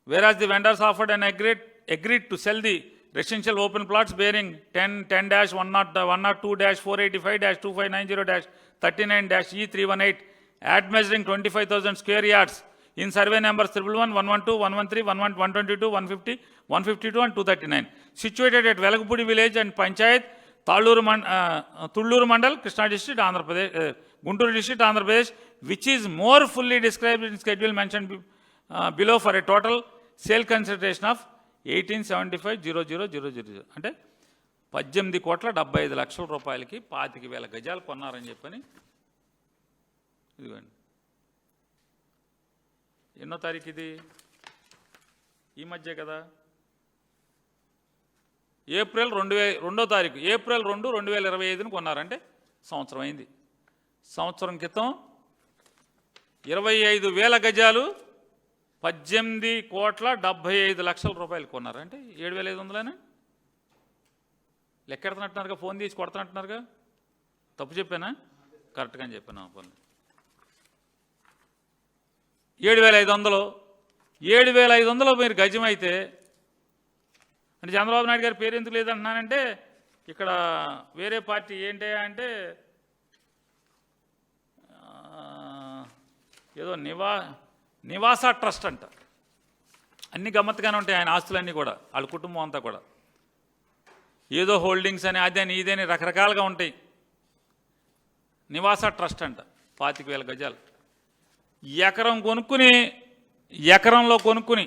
whereas the vendors offered and agreed to sell the residential open plots bearing 10-102-485-2590-39-E318 at measuring 25,000 square yards in survey numbers 111, 112, 113, 122, 150, 152 and 239, situated at Velagapudi village and Panchayat, Tulluru Mandal, Krishna district, Andhra Pradesh, Guntur district, Andhra Pradesh, which is more fully described in schedule mentioned below for a total sale consideration of 1875,000 అంటే 18,75,00,000 రూపాయలకి 25,000 గజాలు కొన్నారని చెప్పని. ఇదిగోండి, ఎన్నో తారీఖు ఇది? ఈ మధ్య కదా, ఏప్రిల్ 2వ తారీఖు, ఏప్రిల్ 2, 2025 కొన్నారంటే సంవత్సరం అయింది. సంవత్సరం క్రితం 25,000 గజాలు 18,75,00,000 రూపాయలు కొన్నారు. అంటే 7,500 లెక్కెడుతున్నట్టున్నారుగా, ఫోన్ తీసి కొడుతున్నట్టున్నారుగా. తప్పు చెప్పానా? కరెక్ట్గా అని చెప్పాను. పనులు 7,500 మీరు గజం అయితే, అంటే చంద్రబాబు నాయుడు గారి పేరు ఎందుకు లేదంటున్నానంటే, ఇక్కడ వేరే పార్టీ ఏంటి అంటే ఏదో నివాస ట్రస్ట్ అంట. అన్ని గమ్మత్తుగానే ఉంటాయి ఆయన ఆస్తులన్నీ కూడా, వాళ్ళ కుటుంబం అంతా కూడా. ఏదో హోల్డింగ్స్ అని అదని ఇదని రకరకాలుగా ఉంటాయి. నివాస ట్రస్ట్ అంట. 25,000 గజాలు ఎకరంలో కొనుక్కుని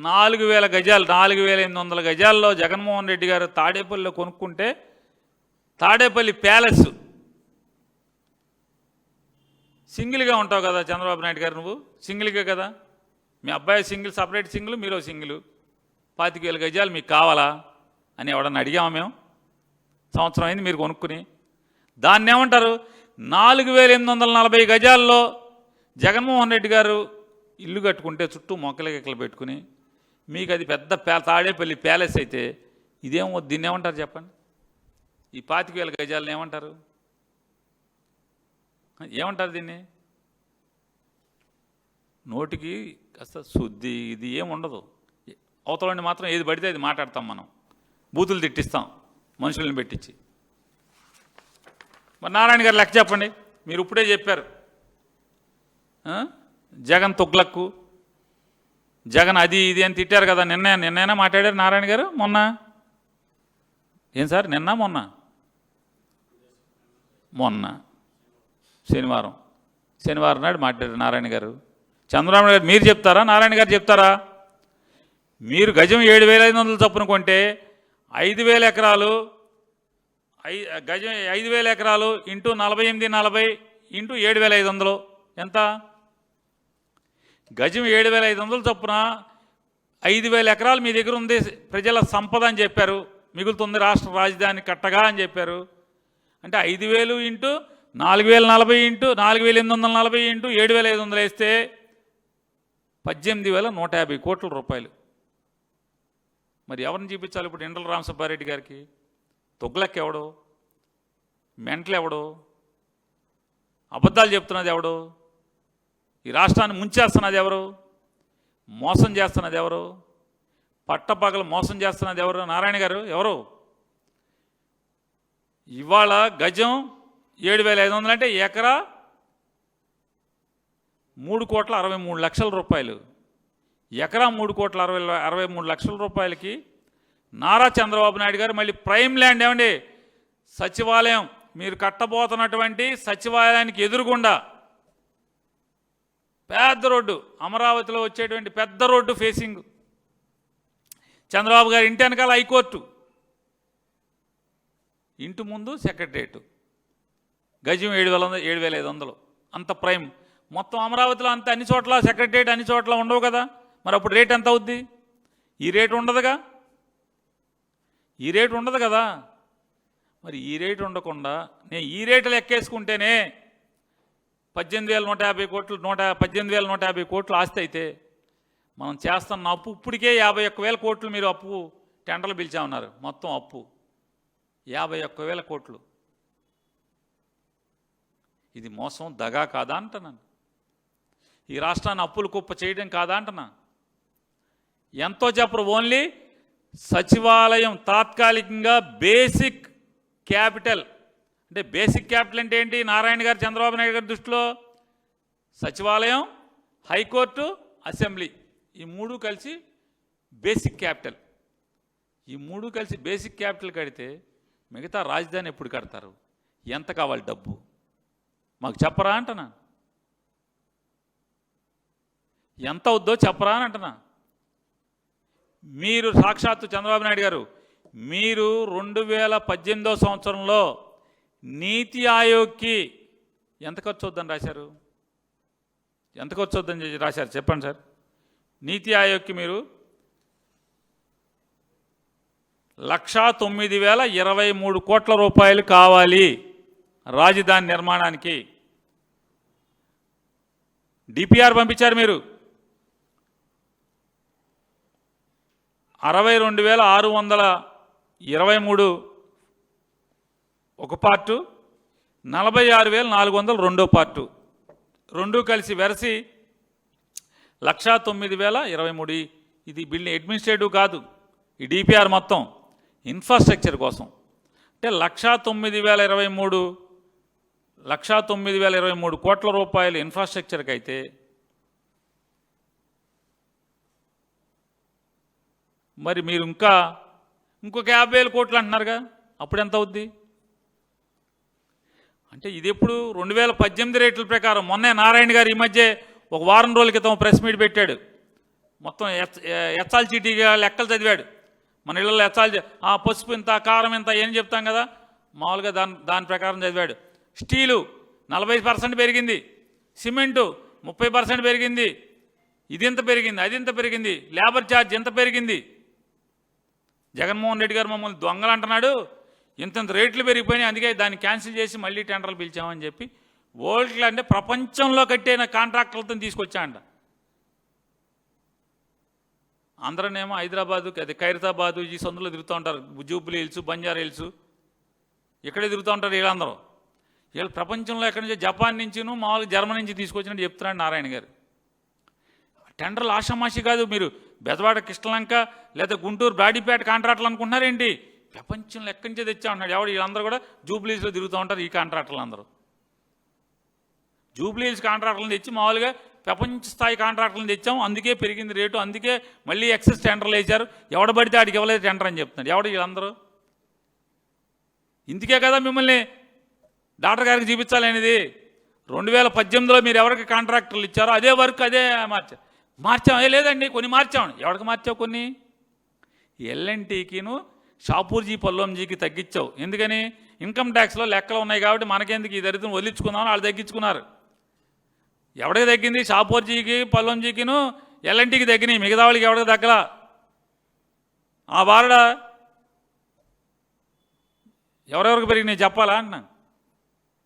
4,000 గజాలు, 4,800 గజాల్లో జగన్మోహన్ రెడ్డి గారు తాడేపల్లిలో కొనుక్కుంటే, తాడేపల్లి ప్యాలెస్, సింగిల్గా ఉంటావు కదా చంద్రబాబు నాయుడు గారు, నువ్వు సింగిల్గా కదా, మీ అబ్బాయి సింగిల్, సపరేట్ సింగిల్, మీరు సింగిల్, 25,000 గజాలు మీకు కావాలా అని ఎవడన్నా అడిగామా మేము? సంవత్సరం అయింది మీరు కొనుక్కుని. దాన్ని ఏమంటారు? 4,840 గజాల్లో జగన్మోహన్ రెడ్డి గారు ఇల్లు కట్టుకుంటే చుట్టూ మొక్కలు పెట్టుకుని, మీకు అది పెద్ద తాడేపల్లి ప్యాలెస్ అయితే ఇదేమో, దీన్ని ఏమంటారు చెప్పండి? ఈ 25,000 గజాలను ఏమంటారు? దీన్ని? నోటికి కాస్త శుద్ధి ఇది ఏముండదు. అవతలని మాత్రం ఏది పడితే అది మాట్లాడతాం మనం, బూతులు తిట్టిస్తాం మనుషుల్ని పెట్టించి. మరి నారాయణ గారు లెక్క చెప్పండి. మీరు ఇప్పుడే చెప్పారు జగన్ తుగ్లక్కు, జగన్ అది ఇది అని తిట్టారు కదా. నిన్నైనా మాట్లాడారు నారాయణ గారు? మొన్న ఏం సార్? మొన్న శనివారం నాడు మాట్లాడారు నారాయణ గారు. చంద్రబాబు నాయుడు గారు మీరు చెప్తారా, నారాయణ గారు చెప్తారా? మీరు గజం 7,500 చొప్పున కొంటే 5,000 ఎకరాలు, గజం 5,000 ఎకరాలు ఇంటూ 48,40 ఇంటూ 7,500 ఎంత? గజం 7,500 చొప్పున 5,000 ఎకరాలు మీ దగ్గర ఉంది ప్రజల సంపద అని చెప్పారు. మిగులుతుంది రాష్ట్ర రాజధాని కట్టగా అని చెప్పారు. అంటే 5,000 ఇంటూ 4,040 ఇంటూ 4,840 ఇంటూ 7,500 వేస్తే 18,150 కోట్ల రూపాయలు. మరి ఎవరిని చూపించాలి ఇప్పుడు? ఇండల రామసుబ్బారెడ్డి గారికి? తొగ్లక్ ఎవడో? మెంటలు ఎవడో? అబద్ధాలు చెప్తున్నది ఎవడో? ఈ రాష్ట్రాన్ని ముంచేస్తున్నది ఎవరు? మోసం చేస్తున్నది ఎవరు? పట్టపగలు మోసం చేస్తున్నది ఎవరు? నారాయణ గారు ఎవరు? ఇవాళ గజం 7,500 అంటే ఎకరా 3,63,00,000 రూపాయలు. ఎకరా 3,63,00,000 రూపాయలకి నారా చంద్రబాబు నాయుడు గారు మళ్ళీ ప్రైమ్ ల్యాండ్ ఏమండి, సచివాలయం మీరు కట్టబోతున్నటువంటి సచివాలయానికి ఎదురుగుండా పెద్ద రోడ్డు, అమరావతిలో వచ్చేటువంటి పెద్ద రోడ్డు ఫేసింగ్, చంద్రబాబు గారి ఇంటి వెనకాల హైకోర్టు, ఇంటి ముందు సెక్రటరేట్, గజం 7,500 అంత ప్రైమ్. మొత్తం అమరావతిలో అంత అన్ని చోట్ల సెక్రటరేట్ అన్ని చోట్ల ఉండవు కదా. మరి అప్పుడు రేట్ ఎంత అవుద్ది? ఈ రేటు ఉండదుగా, ఈ రేటు ఉండదు కదా. మరి ఈ రేటు ఉండకుండా నేను ఈ రేట్లు ఎక్కేసుకుంటేనే 18,150 కోట్లు 18,150 కోట్లు ఆస్తి అయితే మనం చేస్తున్న అప్పు ఇప్పటికే 51,000 కోట్లు. మీరు అప్పు టెండర్లు పిలిచామన్నారు, మొత్తం అప్పు 51,000 కోట్లు. ఇది మోసం, దగా కాదా అంటున్నాను. ఈ రాష్ట్రాన్ని అప్పులు కుప్ప చేయడం కాదా అంటున్నా. ఎంతో చెప్పరు. ఓన్లీ సచివాలయం తాత్కాలికంగా బేసిక్ క్యాపిటల్. అంటే బేసిక్ క్యాపిటల్ అంటే ఏంటి? నారాయణ గారు, చంద్రబాబు నాయుడు గారి దృష్టిలో సచివాలయం, హైకోర్టు, అసెంబ్లీ ఈ మూడు కలిసి బేసిక్ క్యాపిటల్. ఈ మూడు కలిసి బేసిక్ క్యాపిటల్ కడితే మిగతా రాజధాని ఎప్పుడు కడతారు? ఎంత కావాలి డబ్బు? మాకు చెప్పరా అంటనా? ఎంత అవుద్దో చెప్పరా అని అంటనా? మీరు సాక్షాత్తు చంద్రబాబు నాయుడు గారు, మీరు 2018 సంవత్సరంలో నీతి ఆయోగ్కి ఎంత ఖర్చు అవుద్దని రాశారు? ఎంత ఖర్చు అవుద్దని రాశారు చెప్పండి సార్. నీతి ఆయోగ్కి మీరు 1,09,023 కోట్ల రూపాయలు కావాలి రాజధాని నిర్మాణానికి. డిపిఆర్ పంపించారు మీరు. 62,623 ఒక పార్టు, 46,400 రెండో పార్టు, రెండు కలిసి వెరసి 1,09,023. ఇది బిల్డింగ్ అడ్మినిస్ట్రేటివ్ కాదు, ఈ డిపిఆర్ మొత్తం ఇన్ఫ్రాస్ట్రక్చర్ కోసం. అంటే 1,09,023 కోట్ల రూపాయలు ఇన్ఫ్రాస్ట్రక్చర్కి అయితే మరి మీరు ఇంకొక 50,000 కోట్లు అంటున్నారుగా, అప్పుడు ఎంత అవుద్ది? అంటే ఇది ఎప్పుడు 2018 రేట్ల ప్రకారం. మొన్నే నారాయణ గారు ఈ మధ్య ఒక వారం రోజుల క్రితం ప్రెస్ మీట్ పెట్టాడు. మొత్తం ఎచ్చాల్ చీటీగా లెక్కలు చదివాడు. మన ఇళ్ళల్లో ఎచ్చాల్ పసుపు ఇంత, కారం ఇంత ఏం చెప్తాం కదా, మామూలుగా దాని ప్రకారం చదివాడు. స్టీలు 40% పెరిగింది, సిమెంటు 30% పెరిగింది, ఇది ఇంత పెరిగింది, అది ఇంత పెరిగింది, లేబర్ ఛార్జ్ ఎంత పెరిగింది. జగన్మోహన్ రెడ్డి గారు మమ్మల్ని దొంగలు అంటున్నాడు, ఇంత రేట్లు పెరిగిపోయినాయి, అందుకే దాన్ని క్యాన్సిల్ చేసి మళ్ళీ టెండర్లు పిలిచామని చెప్పి వరల్డ్లో అంటే ప్రపంచంలో కట్టిన కాంట్రాక్టర్లతో తీసుకొచ్చాయంట. అందరనేమో హైదరాబాదు, అదే ఖైరతాబాదు ఈ సందులో తిరుగుతూ ఉంటారు, జూబ్లీ హిల్స్, బంజారా హిల్స్ ఇక్కడే తిరుగుతూ ఉంటారు వీళ్ళందరూ. వీళ్ళు ప్రపంచంలో ఎక్కడి నుంచి, జపాన్ నుంచిను మామూలుగా జర్మనీ నుంచి తీసుకొచ్చినట్టు చెప్తున్నాడు నారాయణ గారు. టెండర్లు ఆషామాషి కాదు. మీరు బెజవాడ కృష్ణలంక లేదా గుంటూరు బ్రాడీపేట కాంట్రాక్టర్లు అనుకుంటున్నారేంటి? ప్రపంచంలో ఎక్కడి నుంచే తెచ్చా ఉన్నాడు. ఎవడు వీళ్ళందరూ కూడా జూబ్లీస్లో తిరుగుతూ ఉంటారు. ఈ కాంట్రాక్టర్లు అందరూ జూబ్లీస్ కాంట్రాక్టర్లను తెచ్చి మామూలుగా ప్రపంచ స్థాయి కాంట్రాక్టర్లను తెచ్చాం, అందుకే పెరిగింది రేటు, అందుకే మళ్ళీ ఎక్సెస్ టెండర్లు వేశారు. ఎవడబడితే ఆడికి ఇవ్వలేదు టెండర్ అని చెప్తున్నాడు. ఎవడు వీళ్ళందరూ? ఇందుకే కదా మిమ్మల్ని డాక్టర్ గారికి చూపించాలనేది. 2018లో మీరు ఎవరికి కాంట్రాక్టర్లు ఇచ్చారో అదే వర్క్ అదే మార్చాం. లేదండి కొన్ని మార్చాం. ఎవరికి మార్చావు? కొన్ని ఎల్ఎన్టీకిను షాపూర్జీ పల్లంజీకి తగ్గించావు. ఎందుకని? ఇన్కమ్ ట్యాక్స్లో లెక్కలు ఉన్నాయి కాబట్టి మనకెందుకు ఈ దరిద్రం వదిలించుకుందామని వాళ్ళు తగ్గించుకున్నారు. ఎవరికి తగ్గింది? షాపూర్జీకి పల్లంజీకిను ఎల్ఎన్టీకి తగ్గినాయి, మిగతా వాళ్ళకి ఎవరికి తగ్గలా. ఆ బారడా ఎవరెవరికి పెరిగినాయి చెప్పాలా అంటున్నా.